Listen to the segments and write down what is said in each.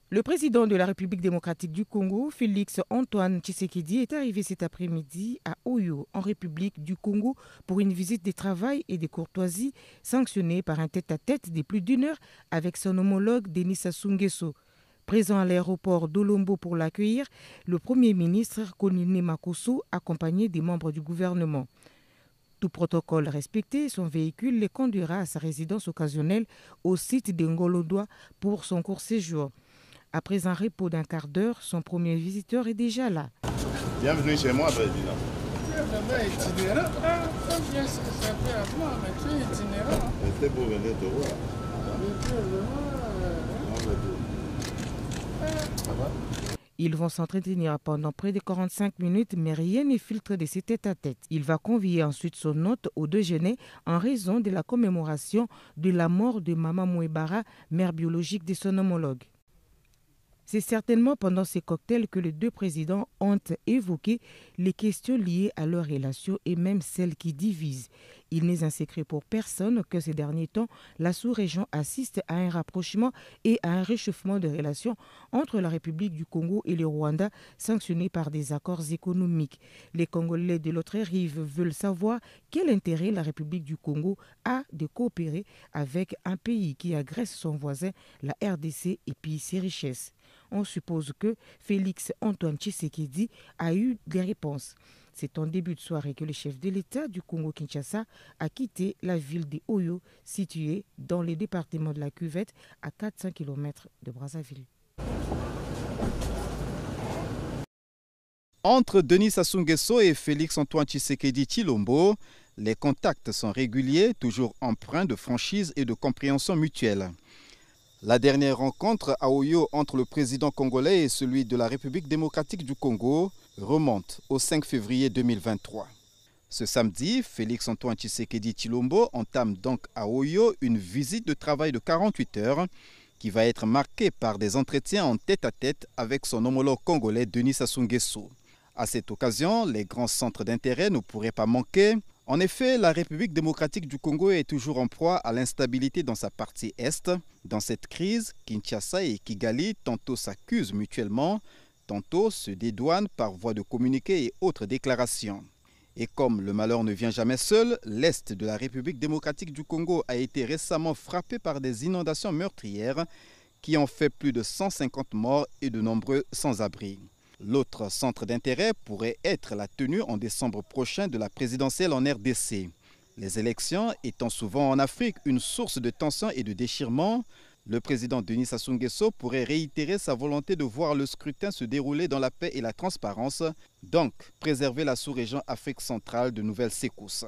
Le président de la République démocratique du Congo, Félix Antoine Tshisekedi, est arrivé cet après-midi à Oyo, en République du Congo, pour une visite de travail et de courtoisie sanctionnée par un tête-à-tête de plus d'une heure avec son homologue Denis Sassou Nguesso. Présent à l'aéroport d'Olombo pour l'accueillir, le Premier ministre Konine Makosso, accompagné des membres du gouvernement. Tout protocole respecté, son véhicule les conduira à sa résidence occasionnelle au site de Ngolodoa pour son court séjour. Après un repos d'un quart d'heure, son premier visiteur est déjà là. Bienvenue chez moi, président. Tu es vraiment itinérant. Comme bien ce que ça fait à moi, mais tu es itinérant. C'était pour venir te voir. Ça va? Ils vont s'entretenir pendant près de 45 minutes, mais rien ne filtre de ces tête-à-tête. Il va convier ensuite son hôte au déjeuner en raison de la commémoration de la mort de Mama Mouebara, mère biologique de son homologue. C'est certainement pendant ces cocktails que les deux présidents ont évoqué les questions liées à leur relation et même celles qui divisent. Il n'est un secret pour personne que ces derniers temps, la sous-région assiste à un rapprochement et à un réchauffement de relations entre la République du Congo et le Rwanda, sanctionnés par des accords économiques. Les Congolais de l'autre rive veulent savoir quel intérêt la République du Congo a de coopérer avec un pays qui agresse son voisin, la RDC, et pille ses richesses. On suppose que Félix Antoine Tshisekedi a eu des réponses. C'est en début de soirée que le chef de l'État du Congo-Kinshasa a quitté la ville de Oyo, située dans le département de la Cuvette, à 400 km de Brazzaville. Entre Denis Sassou Nguesso et Félix Antoine Tshisekedi Tshilombo, les contacts sont réguliers, toujours empreints de franchise et de compréhension mutuelle. La dernière rencontre à Oyo entre le président congolais et celui de la République démocratique du Congo remonte au 5 février 2023. Ce samedi, Félix Antoine Tshisekedi Tshilombo entame donc à Oyo une visite de travail de 48 heures qui va être marquée par des entretiens en tête-à-tête avec son homologue congolais Denis Sassou Nguesso. À cette occasion, les grands centres d'intérêt ne pourraient pas manquer. En effet, la République démocratique du Congo est toujours en proie à l'instabilité dans sa partie est. Dans cette crise, Kinshasa et Kigali tantôt s'accusent mutuellement, tantôt se dédouanent par voie de communiqué et autres déclarations. Et comme le malheur ne vient jamais seul, l'est de la République démocratique du Congo a été récemment frappé par des inondations meurtrières qui ont fait plus de 150 morts et de nombreux sans-abri. L'autre centre d'intérêt pourrait être la tenue en décembre prochain de la présidentielle en RDC. Les élections étant souvent en Afrique une source de tension et de déchirement, le président Denis Sassou Nguesso pourrait réitérer sa volonté de voir le scrutin se dérouler dans la paix et la transparence, donc préserver la sous-région Afrique centrale de nouvelles secousses.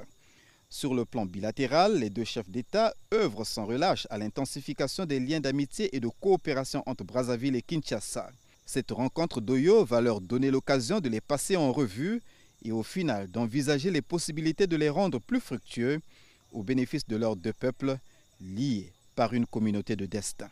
Sur le plan bilatéral, les deux chefs d'État œuvrent sans relâche à l'intensification des liens d'amitié et de coopération entre Brazzaville et Kinshasa. Cette rencontre d'Oyo va leur donner l'occasion de les passer en revue et au final d'envisager les possibilités de les rendre plus fructueux au bénéfice de leurs deux peuples liés par une communauté de destin.